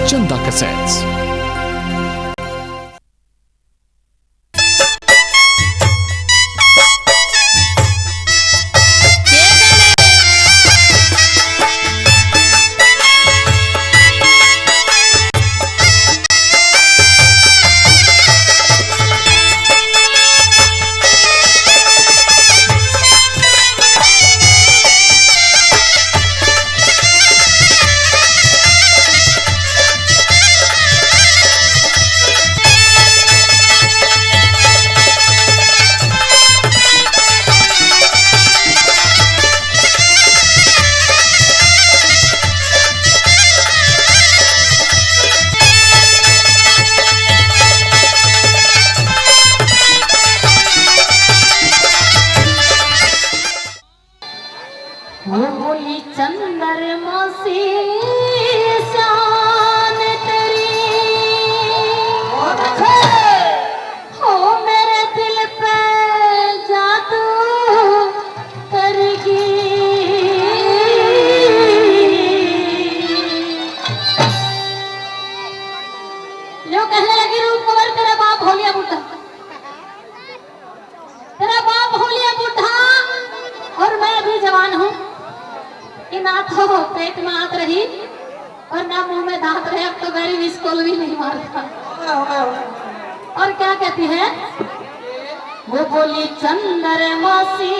चंदा कैसेट्स। वो बोली चंद्रमा सी शान तेरी हो मेरे दिल पे जादू करेगी। लोग कहने लगे रूप कवर तेरा बाप होलिया बुढ़ा, तेरा बाप होलिया बुढ़ा और मैं अभी जवान हूँ कि ना तो पेट में आत रही और ना मुंह में दांत रहे। अब तो गरीब स्कूल भी नहीं मारता। और क्या कहती है वो बोली चंद्रमा सी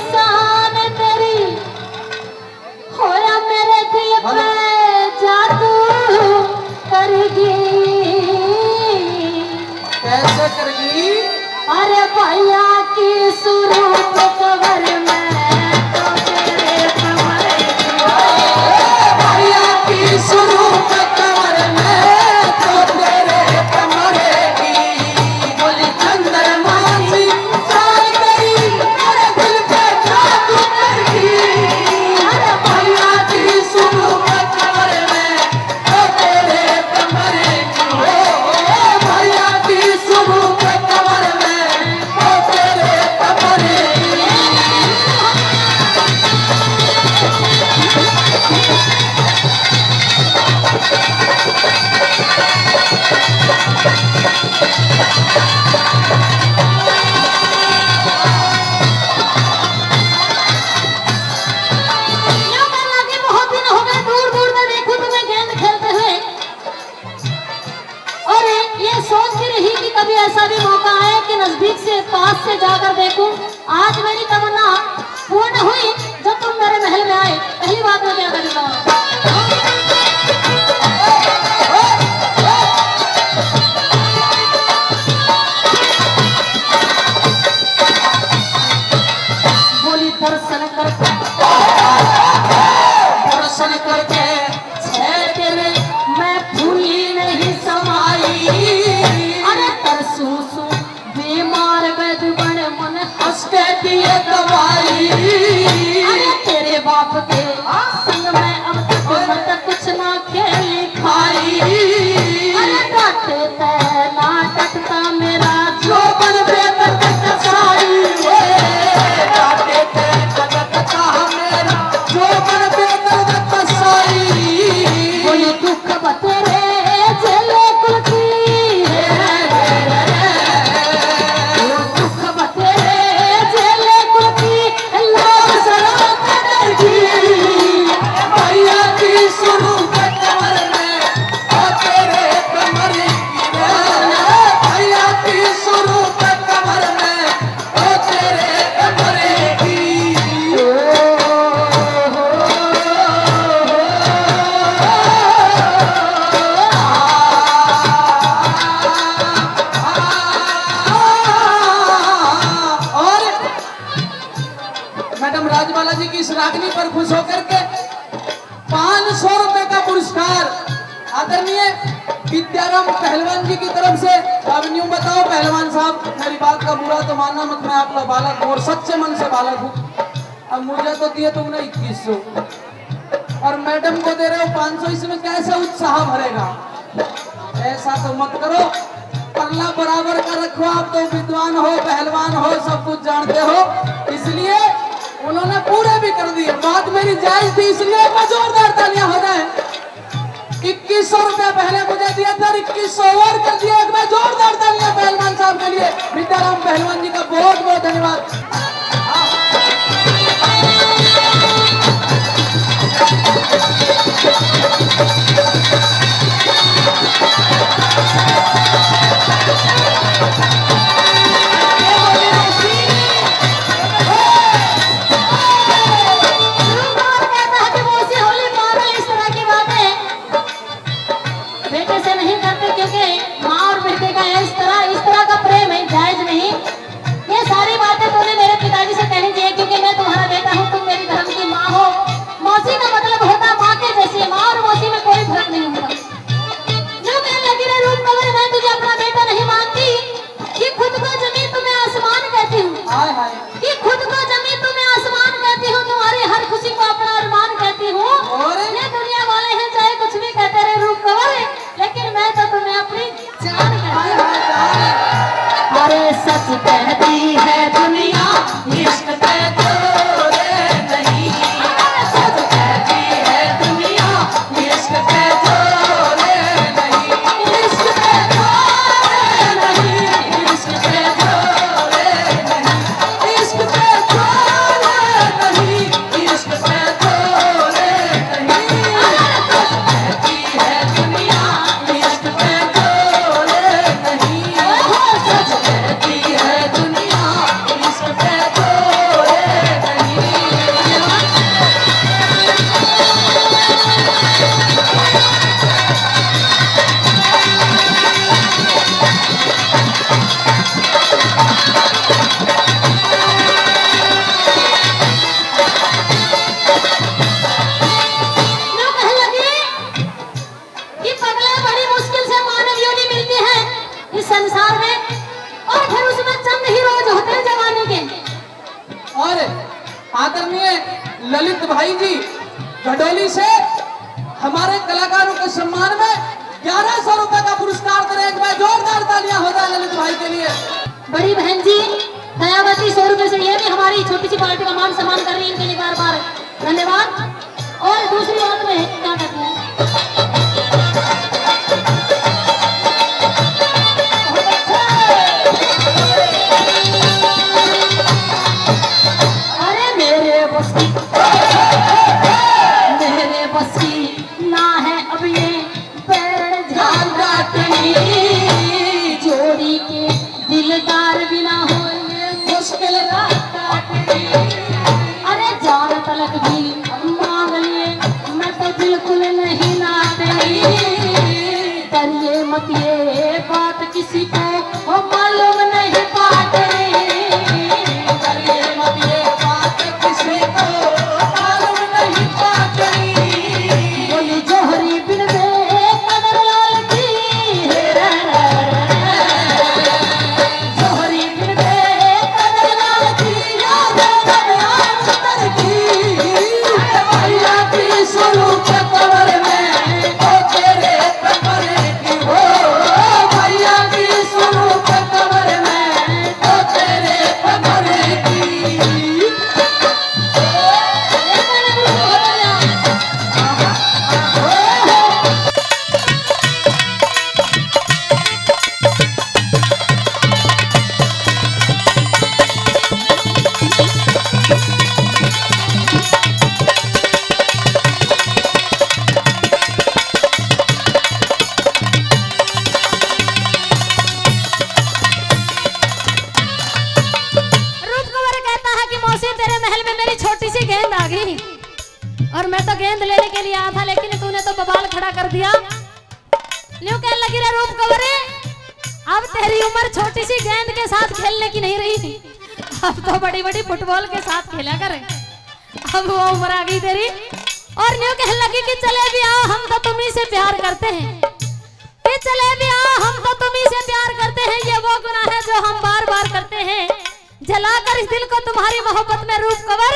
शान तेरी होया मेरे दिल पे जादू करेगी। कैसे करेगी? अरे भैया की सुरूप कवर में कभी ऐसा भी मौका आए कि नजदीक से पास से जाकर देखूं। आज मेरी तमन्ना पूर्ण हुई जब तुम मेरे महल में आए। पहली बात मैं क्या करूंगा, बोली दर्शन करके मैं भूली नहीं समाई। बीमार वैद बड़े मन हंसते दिए दवाई। तेरे बाप के संग में अब तक मत कुछ ना खेली खाई। डांटे ते ना डटता मेरा जो बन बेदर्द कसाई। डांटे ते डटता मेरा जो बन बेदर्द कसाई। बोली दुख बतेरे चले कुलती राजबाला जी की इस रागनी पर खुश होकर के 500 रुपए का पुरस्कार आदरणीय विद्याराम पहलवान जी की तरफ से। अब न्यू बताओ पहलवान साहब, मेरी बात का बुरा तो मानना मत, मैं आपका बालक हूँ और सच्चे मन से बालक हूँ। अब मुझे तो दिए तुमने 2100 और मैडम को दे रहे हो 500, इसमें कैसे उत्साह भरेगा? ऐसा तो मत करो, पल्ला बराबर का रखो। आप तो विद्वान हो, पहलवान हो, सब कुछ जानते हो, इसलिए उन्होंने पूरे भी कर दिए। बात मेरी जायज थी, इसलिए जोरदार तालियां हो जाए। 21 ₹2100 पहले मुझे दिए थे और 2100 और कर दिए। एक बार जोरदार तालियां पहलवान साहब के लिए। विद्याराम पहलवान जी का बहुत बहुत धन्यवाद। सच कहती है दुनिया इश्क पे जोरे नहीं, सच कहती है दुनिया इश्क पे जोरे नहीं, इश्क पे जोरे नहीं, इश्क पे जोरे नहीं, इश्क पे जोरे नहीं, इश्क पे जोरे नहीं, सच कहती है दुनिया इश्क पे जोरे नहीं, सच कहती है दुनिया इश्क पे जोरे नहीं। लोग कहने लगे कि पगला बड़ी मुश्किल से मानव योनि मिलती है इस संसार में, और फिर उसमें चंद ही रोज होते हैं जवानी के। और आदरणीय ललित भाई जी गडोली से हमारे कलाकारों के सम्मान में ₹1100 का पुरस्कार करें। एक बार जोरदार तालियां हो जाए ललित भाई के लिए। बड़ी बहन जी दयावती 100 रुपए से ये भी हमारी छोटी सी पार्टी का मान सम्मान कर रही है, इनके लिए बार बार धन्यवाद। और दूसरी बात में क्या कहते हैं, अरे मेरे बस की ना है अब ये पैर झाल काटनी, जोड़ी के दिलदार बिना हो ये मुश्किल रात काटनी, अरे जान तलक भी मांग लिए मैं तो बिल्कुल नहीं नाटनी, करिए मत ये बात किसी को वो मालूम नहीं पाटनी, करिए मत ये बात किसी को मालूम नहीं पाटनी, बोली जोहरी बिन दे कदर लाल की, जोहरी बिन दे कदर लाल की, याद बयान कर की, भैया की स्वरूप कमर में ओ तेरे कमर की हो, भैया की स्वरूप कमर में ओ तेरे कमर की। रूप कुंवर कहता है कि मौसी तेरे महल में मेरी छोटी सी गेंद आ गई, और मैं तो गेंद लेने के लिए आया था लेकिन तूने तो बवाल खड़ा कर दिया। ल्यों कहने लगी रे रूप कुंवर, अब तेरी उम्र छोटी सी गेंद के साथ खेलने की नहीं रही, अब तो बड़ी बड़ी फुटबॉल के साथ खेला करे, अब वो उम्र आ गई तेरी। और ल्यों कहने लगी कि चले भी आओ हम तो तुम्ही से प्यार करते हैं, कि चले भी आओ हम तो तुम्ही से प्यार करते हैं, ये वो गुनाह है जो हम बार बार करते हैं, जलाकर इस दिल को तुम्हारी मोहब्बत में रूप कवर,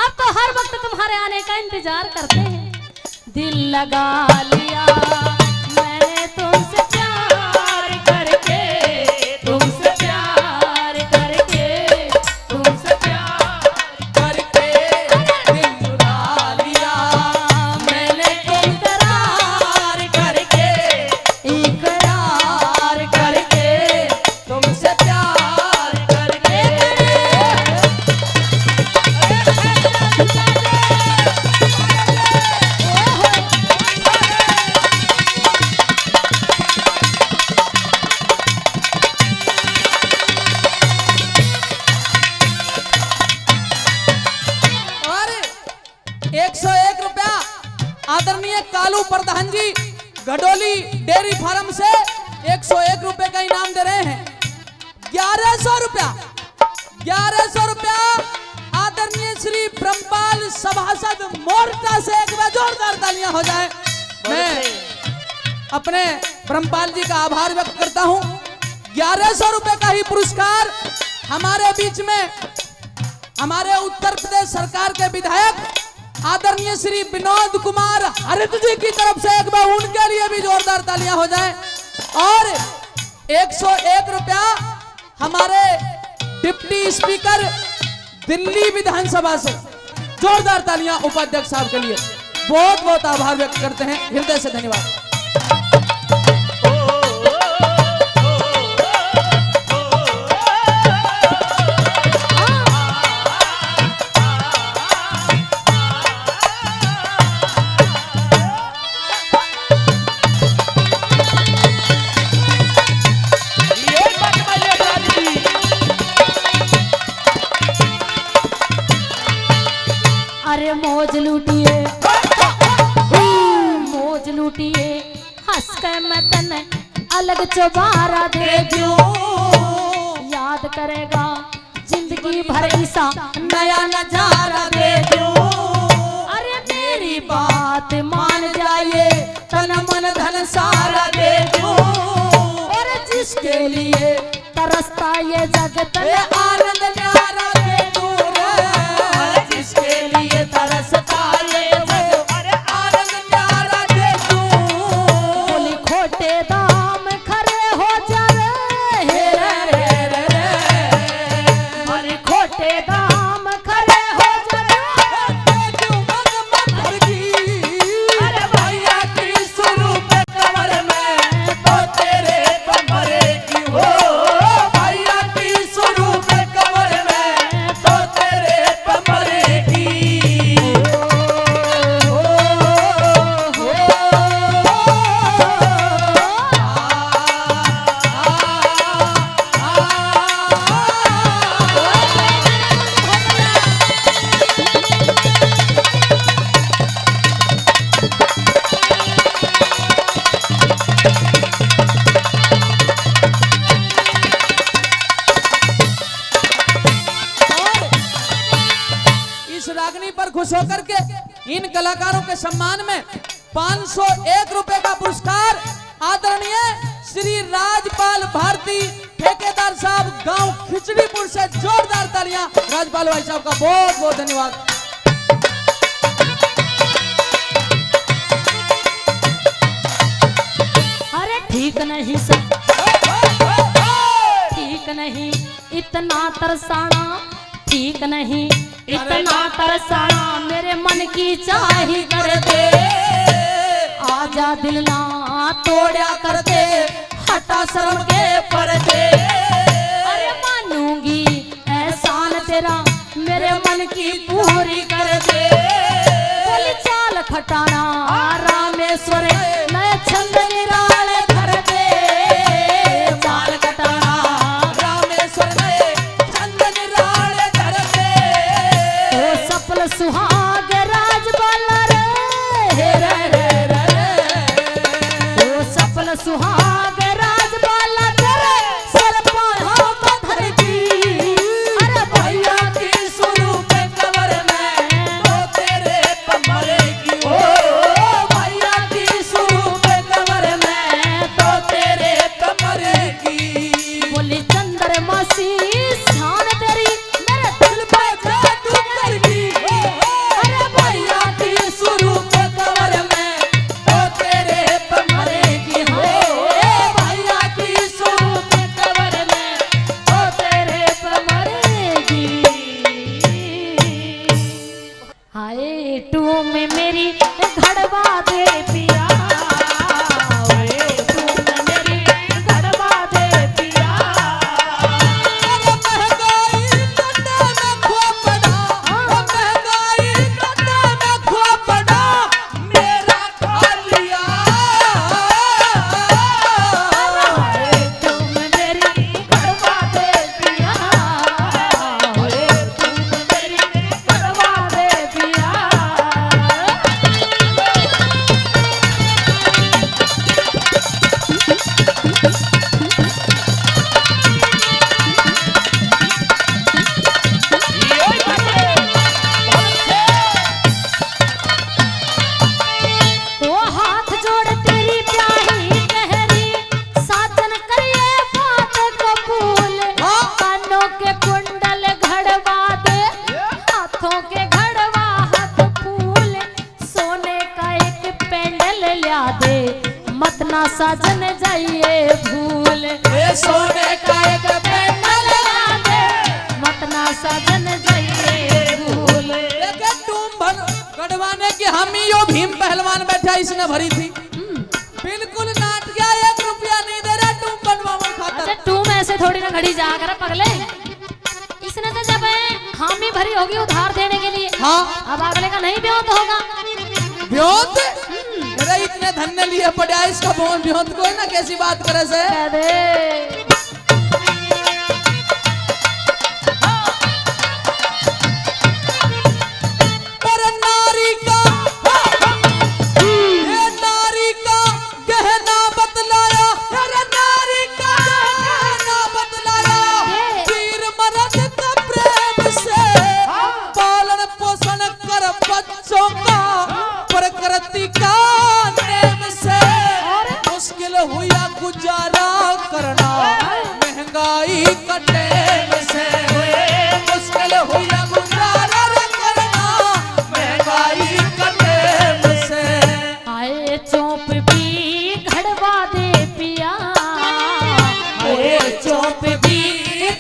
अब तो हर वक्त तुम्हारे आने का इंतजार करते हैं, दिल लगा लिया मैंने तुमसे प्यार करके, तुमसे प्यार करके, तुमसे प्यार करके, दिल चुरा लिया मैंने इकरार करके, आदरणीय कालू प्रधान जी गडोली डेयरी फार्म से 101 रुपए का इनाम दे रहे हैं। 1100 रुपया 1100 रुपया आदरणीय श्री ब्रह्मपाल सभासद मोर्चा से एक बार जोरदार तालियां हो जाए। मैं अपने ब्रह्मपाल जी का आभार व्यक्त करता हूं। 1100 रुपए का ही पुरस्कार हमारे बीच में हमारे उत्तर प्रदेश सरकार के विधायक आदरणीय श्री विनोद कुमार हरित जी की तरफ से एक बार उनके लिए भी जोरदार तालियां हो जाए। और 101 रुपया हमारे डिप्टी स्पीकर दिल्ली विधानसभा से, जोरदार तालियां उपाध्यक्ष साहब के लिए। बहुत बहुत आभार व्यक्त करते हैं, हृदय से धन्यवाद। अरे मौज लूटिए मौज लूटिए हंस के मैं तने अलग चौबारा दे दूं। याद करेगा जिंदगी भर ईसा नया नजारा दे दूं। अरे मेरी बात मान जाइए तन मन धन सारा दे दूं। और जिसके लिए तरसता ये जगत में आनंद न्यारा दे दूं। जिसके लिए तरसता ये जग अरे आनंद न्यारा दे दूं। बोली खोटे दाम खरे हो जावे हे रे रे रे। बोली खोटे दाम खरे हो जावे तू मन मधर की। अरे भैया की स्वरूप कमर में तो तेरे कमरे की हो। भैया की स्वरूप कमर में तो तेरे कमरे की। इस रागनी पर खुश होकर के इन कलाकारों के सम्मान में 501 रुपए का पुरस्कार आदरणीय श्री राजपाल भारती ठेकेदार साहब गांव खिचड़ीपुर से। जोरदार तालियां राजपाल भाई साहब का बहुत बहुत धन्यवाद। अरे ठीक नहीं सब ठीक नहीं इतना तरसाना। ठीक नहीं इतना तरसाना मेरे मन की चाही कर दे। आजा दिल ना तोड़ा कर दे हटा शर्म के पर्दे। अरे मानूंगी एहसान तेरा मेरे मन की पूरी कर दे। बोली चाल खटाना रामेश्वर नए छंद निराले धर दे। चाल खटाना रामेश्वर नए छंद निराले धर दे। ओ सफल सुहाग राज बाला रे रे रे रे। ओ सफल सुहाग राज बाला तेरे सर पर हम धर दी। अरे भैया की स्वरूप कमर में तो तेरे कमरे की हो। मत ना साजन जाइए भूल, ये सोने का एक पेंडल ला दे, मत ना साजन जाइए भूल। लेकिन टूम गढ़वाने की हम ही यो भीम पहलवान बैठा इसने भरी थी, बिल्कुल नाट गया, 1 रुपया नहीं दे रहा टूम बनवावन खातर। अच्छा तुम ऐसे थोड़ी ना घड़ी जा कर पगले, इसने तो जब हामी भरी होगी उधार देने के लिए, हाँ अब अगले का नहीं ब्योत होगा। ब्योत अरे इतने धन्य लिए पड़ा इसका बोन ब्योत को है ना, कैसी बात करे से कह दे। पर नारी का ये नारी का गहना बतलाया, अरे नारी का गहना बतलाया, वीर मर्द का प्रेम से पालन पोषण कर बच्चों का प्रकृति का नेम से, मुश्किल हुआ गुजारा करना महंगाई का टेम से, मुश्किल हुआ गुजारा करना महंगाई का टेम से। आए चौप भी घड़वा दे पिया, आए चौप भी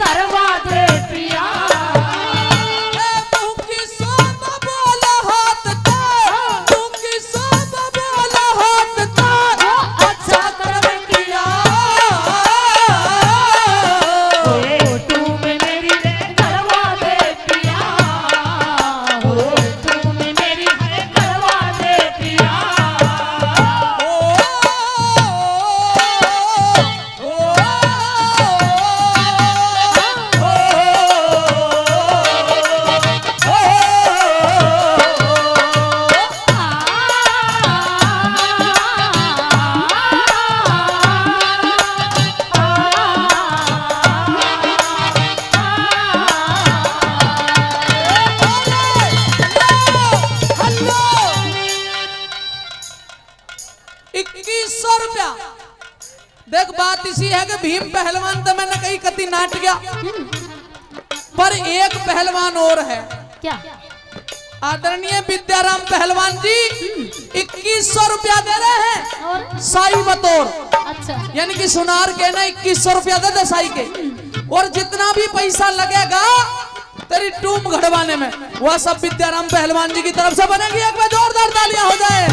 करवा दे पिया। मुँह की सोब बोला हाथ तार, मुँह की सोब बोला हाथ तार, अच्छा कर्म किया। ओ तुम मेरी करवा दे पिया, ओ तुम मेरी करवा दे पिया। ₹2100। देख बात इसी है कि भीम पहलवान तो मैंने कही कति नाट गया, पर एक पहलवान और है, क्या? आदरणीय विद्याराम पहलवान जी 2100 रुपया दे रहे हैं और साई बतौर, अच्छा यानी कि सुनार के ना 2100 रुपया दे दे साई के, और जितना भी पैसा लगेगा तेरी टूम घड़वाने में वह सब विद्याराम पहलवान जी की तरफ से बनेगी। एक बार जोरदार तालियां हो जाए।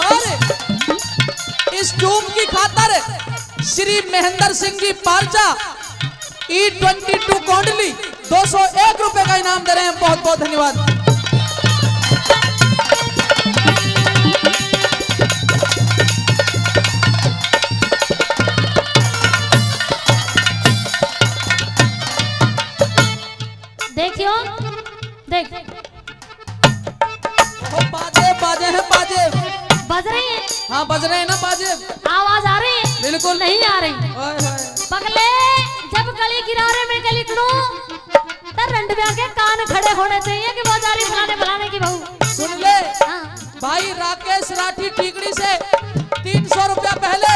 और इस टूम की खातर श्री महेंद्र सिंह जी पारचा E22 कोंडली 201 रुपए का इनाम दे रहे हैं। बहुत बहुत धन्यवाद। देखियो देख बाजे बाजे हैं बाजे, बज रही है, हाँ बज रहे हैं ना बाजे, आवाज आ रही है? बिल्कुल नहीं आ रही। ओए होए। पगले जब गली किनारे में गली करो तब रंडव्या के कान खड़े होने चाहिए कि वो जा रही फलाने फलाने की बहू। सुन ले हाँ। भाई राकेश राठी टीकड़ी से 300 रुपया पहले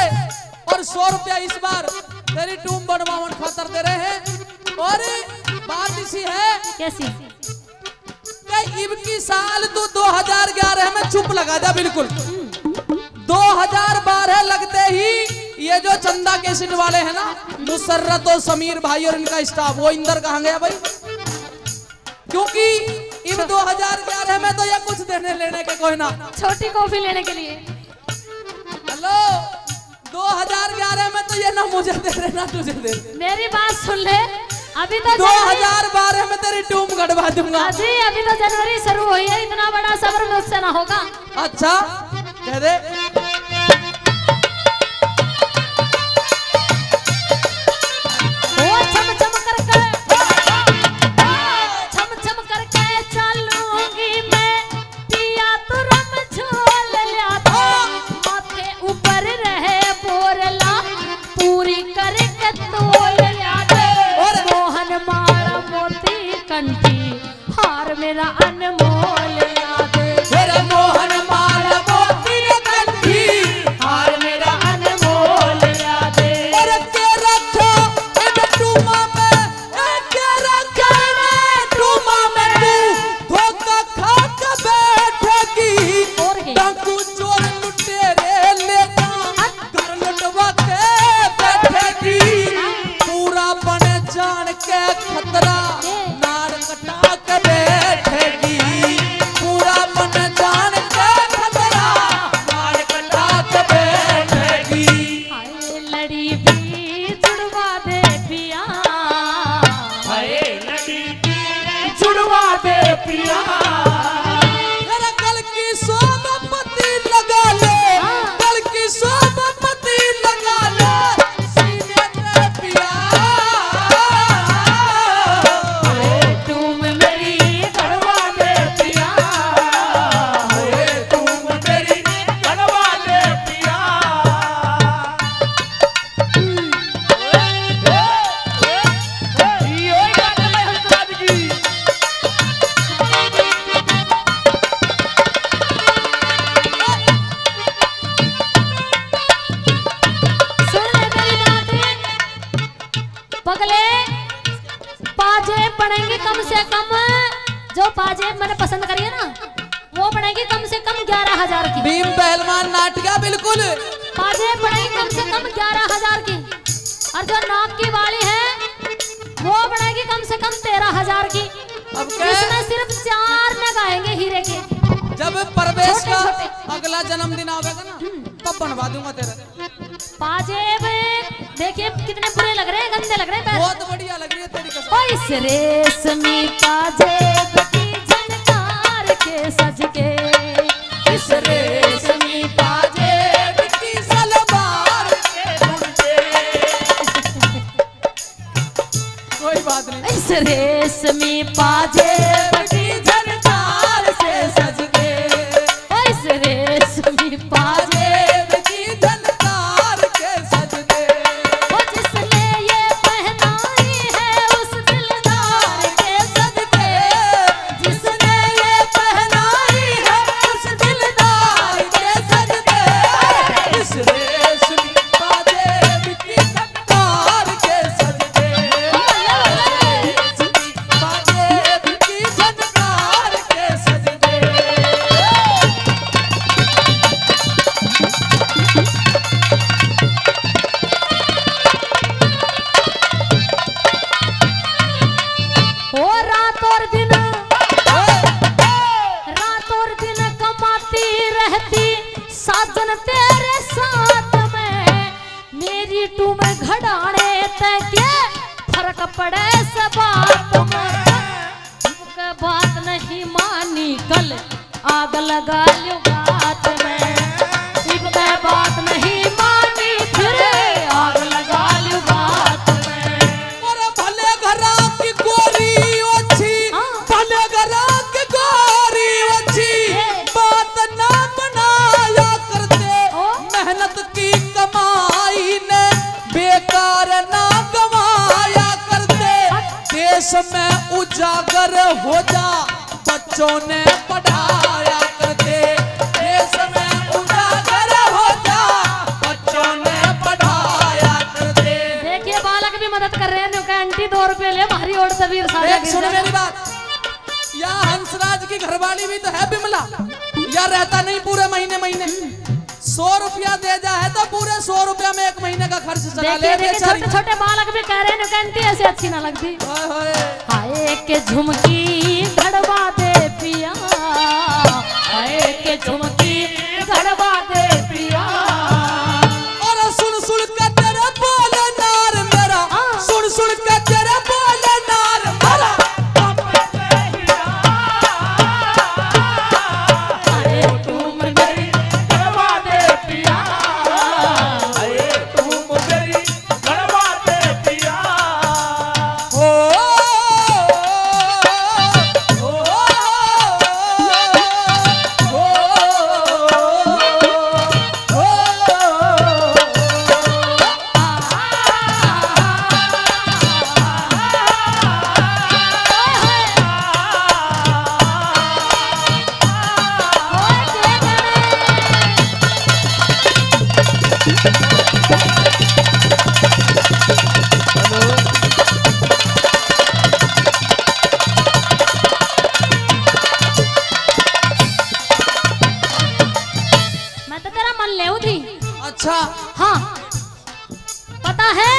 और 100 रुपया इस बार तेरी टूम बनवावन खातर दे रहे हैं। और बात इसी है कैसी? कि इब की साल तू 2011 में चुप लगा जा, बिल्कुल 2012 लगते ही ये जो चंदा केसिट वाले हैं ना, मुसर्रत और समीर भाई और इनका स्टाफ, वो इंदर कहाँ गया भाई? क्योंकि इन 2011 में तो ये कुछ देने लेने के कोई ना, छोटी कॉफी लेने के लिए। हेलो 2011 में तो ये ना मुझे दे रहे ना तुझे दे रहे। मेरी बात सुन ले, अभी तो 2012 में तेरी टूम गड़वा दूंगा। जी अभी तो जनवरी शुरू हुई है, इतना बड़ा सब्र मुझसे ना होगा। अच्छा कह दे। ओ छम छम करके छम छम करके चलूंगी मैं, पिया तू रम झोल लिया था, माथे ऊपर रहे बोरला पूरी करके तोल लिया दे, मोहन मारा मोती कंठी हार मेरा अनमोल याद, तेरे मोहन माल मोती कंठी हार मेरा अनमोल याद। और के रखो इन टूमा में, के रखो इन टूमा में, तू धोखा खा के बैठे पाजेब मैंने पसंद करी है ना, वो पड़ेगी कम से कम 11,000 की। भीम पहलवान नाटका बिल्कुल। पाजेब पड़ेगी कम से कम 11,000 की। और जो नाक की वाली है वो पड़ेगी कम से कम 13,000 की। अब क्या? इसमें सिर्फ 4 नग आएंगे हीरे के। जब प्रवेश का छोटे। अगला जन्मदिन आवेगा ना तब बनवा दूंगा तेरा। पाजेब देखिए कितने बुरे लग रहे हैं, गंदे लग रहे हैं। बहुत बढ़िया लग रही है तेरी कसम। ओ इस रेशमी पाजेब की झनकार के सज के, इस रेशमी पाजेब की सलवार के झुमके। कोई बात नहीं। इस रेशमी पाजेब की झनकार से सज के, ओ इस रेशमी पाजेब की झनकार के सज के। ओ जिसने ये पहनाई है उस दिलदार के सदके, जिसने ये पहनाई है उस दिलदार के सदके। इस रेशमी पाजेब की झनकार के सज के। रेशमी पाजेब की झनकार के सज के। ओ रात और दिन कमाती रहती साजन तेरे साथ में, मेरी टू में घड़ाने तक के फर्क पड़े से बात में। के बात नहीं मानी कल आग लगा लो बात में, के बात नहीं मानी फिर आग लगा लो बात में। और भले घरा की गोरी ओछी, हाँ। भले घरा की गोरी ओछी, बात ना बनाया करते। ओ। मेहनत की कमाई ने बेकार ना गवाया करते। देश में उजागर हो जा बच्चों ने पढ़ाया करते। देश में उजागर हो जा बच्चों ने पढ़ाया करते। देखिए बालक भी मदद कर रहे हैं, नुका आंटी 2 रुपए ले हमारी और तबीर साजा देख सुन मेरी बात, या हंसराज की घरवाली भी तो है बिमला, या रहता नहीं पूरे महीने महीने 100 रुपया दे जा है तो पूरे 100 रुपया में 1 महीने का खर्च चला ले। देखिए बेचारी। छोटे छोटे बालक भी कह रहे हैं नुका आंटी ऐसे अच्छी ना लगती। हाय हाय। हाय के झुमकी घड़वा दे पिया, हाय के झुमकी घड़वा दे पिया। और सुन सुन के तेरे बोले नार मेरा, सुन सुन के तेरे बोले नार मेरा। अरे तुम मेरी घड़वा दे पिया, ओ, मैं तो तेरा मन ले थी। अच्छा हाँ पता है।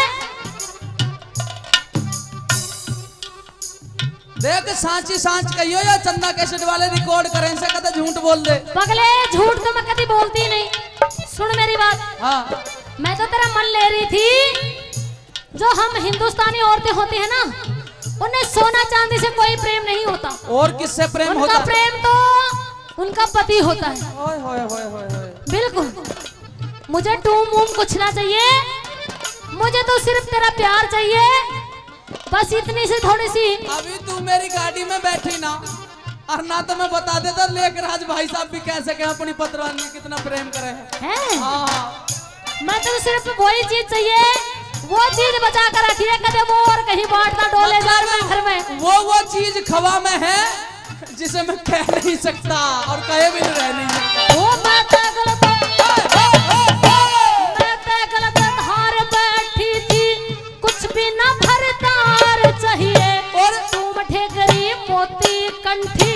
देख सांची सांच कहियो या चंदा कैसेट वाले रिकॉर्ड करें से कदा झूठ बोल दे। पगले झूठ तो मैं कभी बोलती नहीं। सुन मेरी बात, हाँ मैं तो तेरा मन ले रही थी। जो हम हिंदुस्तानी औरतें होती है ना, उन्हें सोना चांदी से कोई प्रेम नहीं होता। और किससे प्रेम उनका होता? प्रेम तो उनका पति होता है। ओए होए होए होए होए। बिल्कुल। मुझे टूम वूम कुछ ना चाहिए, मुझे तो सिर्फ तेरा प्यार चाहिए, बस इतनी सी थोड़ी सी। अभी तू मेरी गाड़ी में बैठी ना, और ना तो मैं बता देता लेकर आज भाई साहब भी कह सके अपनी पतवान में कितना प्रेम करे हैं? हाँ। मैं तो सिर्फ वही चीज चाहिए, वो चीज बचा कर रखिए, कदे वो और कहीं बांटना डोले मतलब घर में। वो चीज खवा में है जिसे मैं कह नहीं सकता और कहे भी रह नहीं सकता। वो मैं तो गलत धार बैठी थी, कुछ भी ना भरतार चाहिए। और तुम ठेकरी मोती कंठी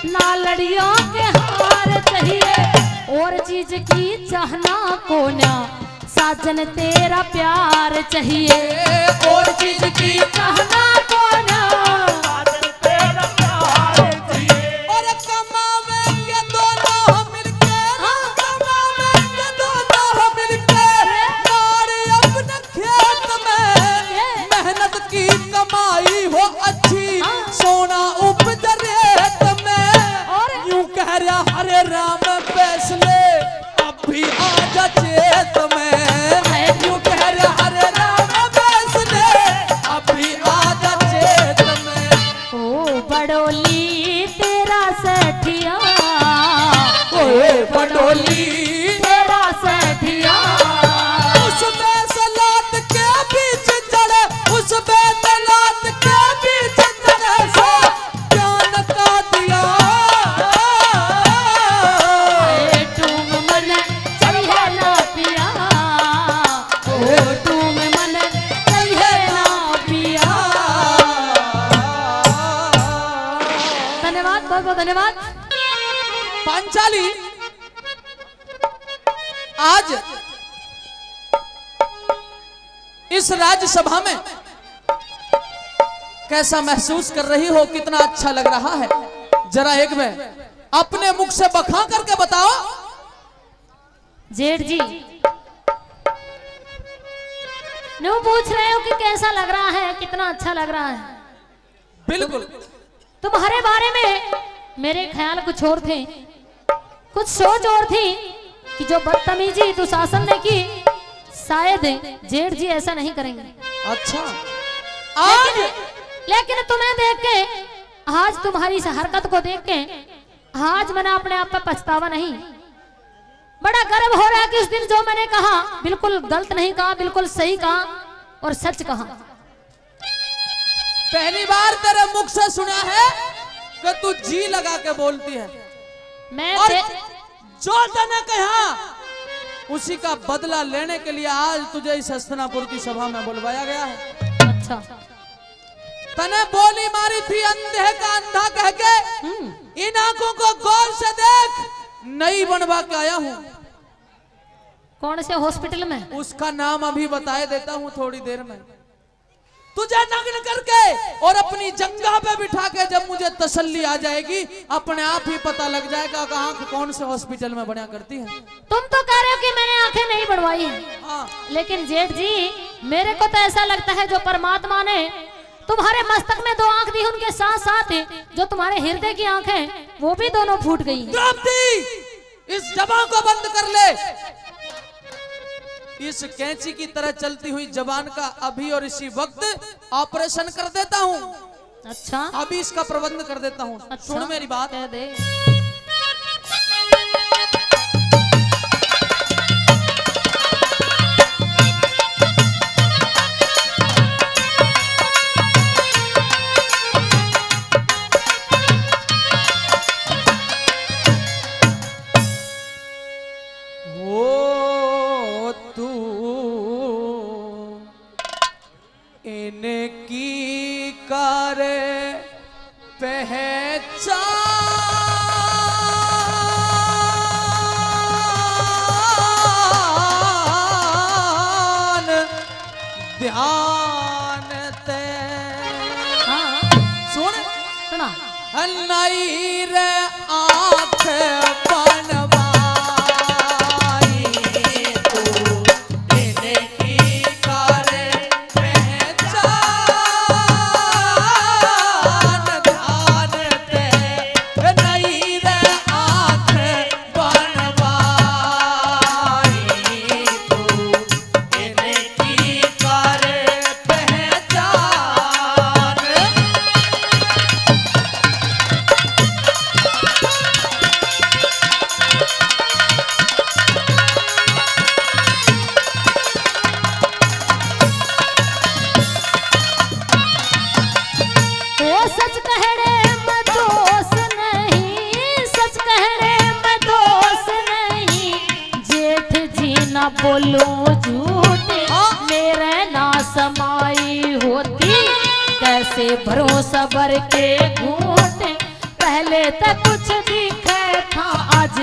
ना लड़ियों के हार चाहिए और चीज की चाहना को ना साजन तेरा प्यार चाहिए और चीज की चाहना को ना साजन तेरा प्यार चाहिए। और कमावेंगे दोनों मिलके, कमावेंगे दोनों मिलके, नारे अपने खेत में मेहनत की कमाई हो अच्छी, सोना उपज रेत में। और यूं कह रहा हरे राम फैसले अब भी आजा चेत में, यूं कह रहा हरे राम फैसले अब भी आजा चेत में। ओ बड़ोली तेरा सेठिया ओए बडोली तेरा सेठिया उसमें सलाद के बीच चढ़े, उसमें सलाद के बीच चढ़े सो ज्ञान का दिया। ए तुम मन चाहिए ना पिया ओ तुम मन चाहिए ना पिया। धन्यवाद, बहुत बहुत धन्यवाद। पांचाली आज इस राज्यसभा में कैसा महसूस कर रही हो, कितना अच्छा लग रहा है, जरा एक बार अपने मुख से बखा करके बताओ। जेठ जी न्यू पूछ रहे हो कि कैसा लग रहा है, कितना अच्छा लग रहा है। बिल्कुल तुम्हारे बारे में मेरे ख्याल कुछ और थे, कुछ सोच और थी कि जो बदतमीजी दुशासन ने की शायद जेठ जी ऐसा नहीं करेंगे। अच्छा आज लेकिन तुम्हें देख के, आज तुम्हारी इस हरकत को देख के आज मैंने अपने आप पे पछतावा नहीं, बड़ा गर्व हो रहा है कि उस दिन जो मैंने कहा बिल्कुल गलत नहीं कहा, बिल्कुल सही कहा और सच कहा। पहली बार तेरे मुख से सुना है कि तू जी लगा के बोलती है, मैं और जो तने कहा उसी का बदला लेने के लिए आज तुझे इस हस्तिनापुर की सभा में बुलवाया गया है। अच्छा तने बोली मारी थी अंधे का अंधा कह के, इन आंखों को गौर से देख, नई बनवा के आया हूँ। कौन से हॉस्पिटल में? उसका नाम अभी बताए देता हूँ थोड़ी देर में। तुझे नग्न करके और अपनी जंगा पे बिठा के जब मुझे तसल्ली आ जाएगी, अपने आप ही पता लग जाएगा कि आंख कौन से हॉस्पिटल में बना करती है। तुम तो कह रहे हो कि मैंने आंखें नहीं बढ़वाई हैं, हाँ लेकिन जेठ जी मेरे को तो ऐसा लगता है जो परमात्मा ने तुम्हारे मस्तक में 2 आंख दी, उनके साथ साथ जो तुम्हारे हृदय की आंख है वो भी दोनों फूट गई हैं। द्रौपदी इस जबान को बंद कर ले। इस कैंची की तरह चलती हुई जबान का अभी और इसी वक्त ऑपरेशन कर देता हूँ। अच्छा अभी इसका प्रबंध कर देता हूँ। अच्छा, सुन मेरी बात। कह दे। हो तू इनकी करे पहचान ध्यान ते हाँ सुन सुना। नई रे आंख बनवाई तू इनकी करे पहचान ध्यान ते, नई रे आंख बनवाई तू इनकी करे पहचान। वो सच कह रे मैं दोष नहीं, सच कह रे मैं दोष नहीं, जेठ जी ना बोलूं झूठ, मेरे ना समाई होती कैसे भरोसा भर के घूट, पहले पहले तक कुछ दिखे था आज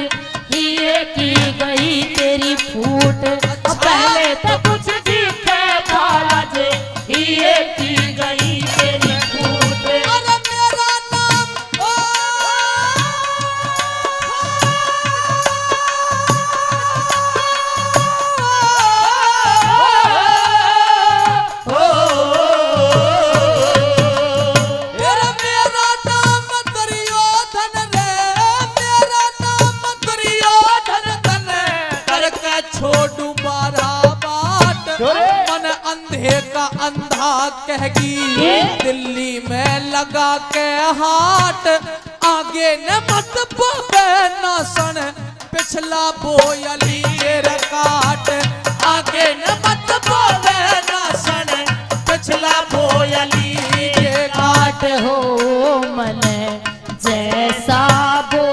ये की गई तेरी फूट। पहले तक कुछ दिखे था आज ये की गई तेरी फूट। अरे मेरा नाम अरे मेरा नाम दुर्योधन रे, मेरा नाम दुर्योधन तन करके छोड़ू बारा बाट। मन अंधे का अंधा कहगी दिल्ली में लगा के हाट। आगे न मत बोले न सुन पिछला बोयली तेरा काट। आगे न मत बोले न सुन पिछला बोयली ये काट हो मन जैसा बो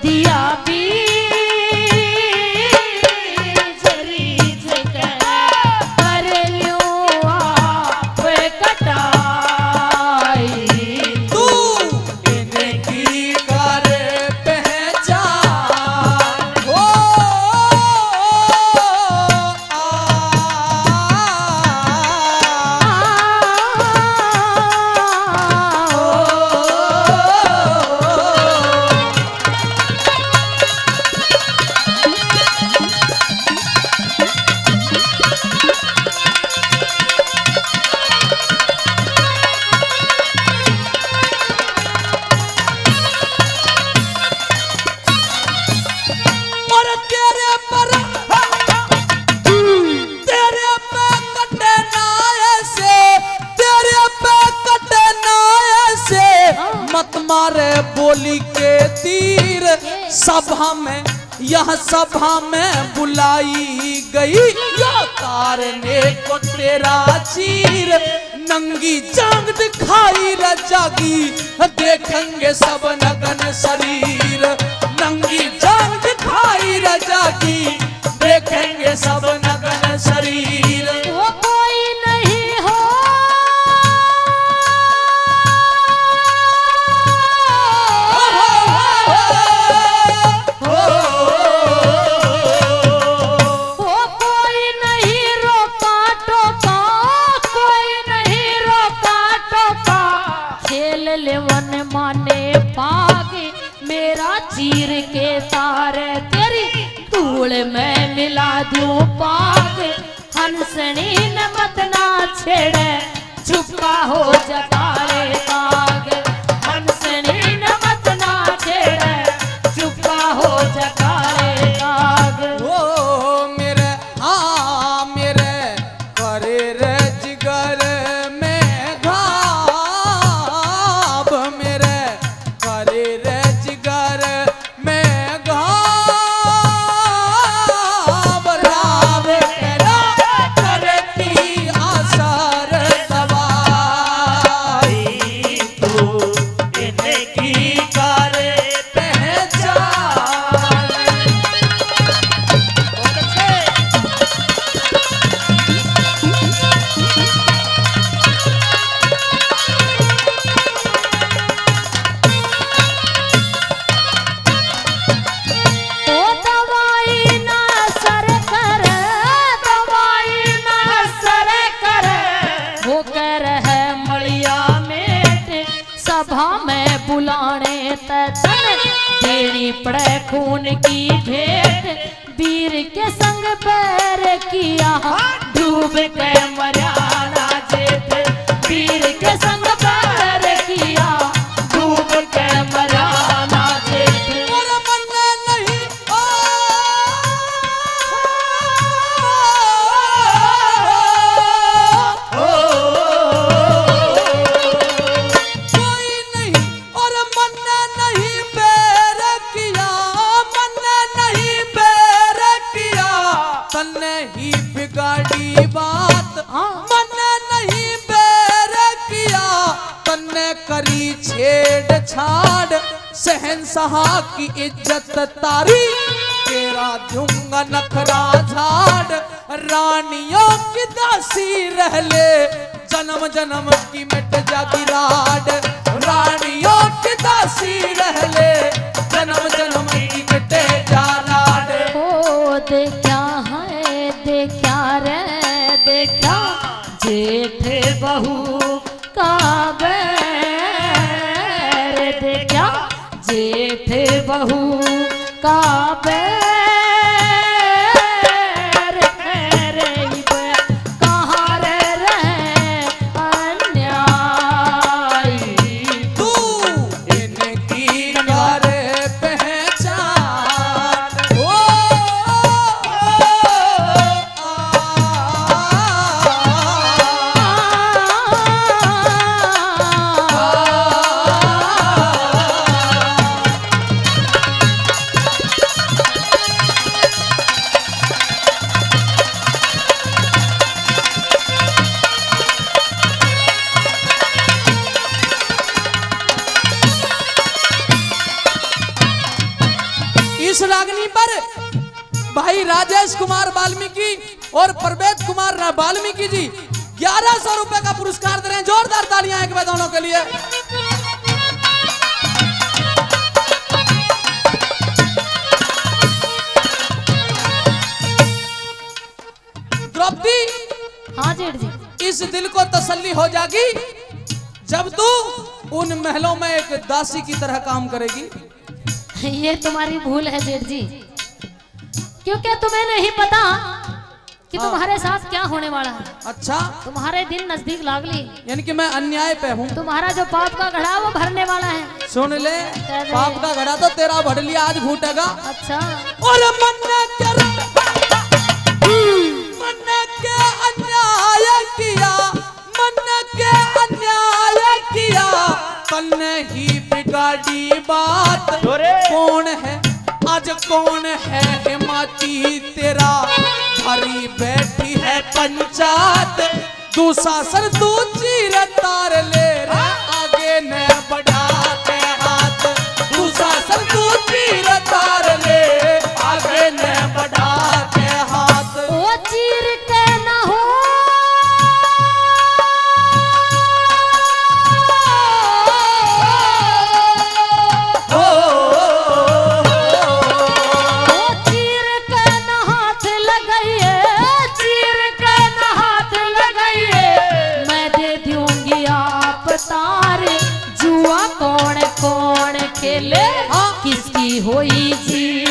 दिया बीज रीझ कर यूं आप कटाई। तू इनकी कर पहचान हो और तेरे पे कटे ना ऐसे, तेरे पे कटे ना ऐसे। मत मारे बोली के तीर सभा में, यह सभा में बुलाई गई तारने को तेरा चीर। नंगी जांग दिखाई रजागी देखेंगे सब नगन शरीर। नंगी जांग दिखाई रजागी देखेंगे सब नगन शरीर। वो कोई नहीं हो वो कोई नहीं रोका टोका, कोई नहीं रोका टोका। खेल ले वन माने पागे मेरा चीर के तारे तेरी धूल में मिला दूं पाग। हंसनी न मत ना छेड़े चुपका हो जतारे काग। हंसनी न मत ना छेड़े चुपका हो जतारे काग। ओ मेरे हाँ मेरे करे रे जिगर में घाव। मेरे करे रे जिगर में घाव। राव तेरा करती असर दवाई। तू इनकी कर पहचान। बहुत अच्छे। ओ दवाई ना असर करे, दवाई ना असर करे। वो कह रहे मड़िया मेट सभा में बुलाने तन देनी पड़े खून की भेंट। वीर के संग पैर किया डूब के मरियाना जेठ। वीर के संग पैर किया डूब के मरियाना जेठ। और मन नहीं कोई नहीं और मन नहीं बैर किया। मन नहीं बैर किया तन्ने ही बिगाड़ी बात। मन नहीं बैर किया तन्ने करी छेड़ छाड़। शहंशाह की इज्जत तारी तेरा दूंगा नखरा झाड़। रानियों की दासी रह ले जन्म जन्म की मिट जाती राड। रानियों की दासी रह ले, जन्म जन्म की कटे जाना दे। ओ देखा है देखा रे देखा, जेठ बहू का बैर देखा, जेठ बहू का बैर कहाँ रहे अन्याय। तू इनकी कर पहचान, ओ इस रागनी पर भाई राजेश कुमार वाल्मीकि और प्रवेद कुमार वाल्मीकि जी 1100 रुपए का पुरस्कार दे रहे हैं। जोरदार तालियां एक बार दोनों के लिए। द्रौपदी, हाँ जेठ जी, इस दिल को तसल्ली हो जाएगी जब तू उन महलों में एक दासी की तरह काम करेगी। ये तुम्हारी भूल है जेठ जी, क्योंकि तुम्हें नहीं पता कि तुम्हारे साथ क्या होने वाला है। अच्छा, तुम्हारे दिन नजदीक लागली, यानी कि मैं अन्याय पे हूँ। तुम्हारा जो पाप का घड़ा वो भरने वाला है। सुन ले, पाप का घड़ा तो तेरा भर लिया, आज घूटेगा। अच्छा, और मन के अन्याय किया, मन के अन्याय किया, कल ही बिगाड़ी बात। कौन है आज कौन है हिमाती तेरा, भरी बैठी है पंचायत। दुशासन तू चीर तार ले रे, आगे न बढ़ा के हाथ। दुशासन तू चीर तार ले, आगे न बढ़ा के हाथ। वो चीर के न हो किसकी होई जी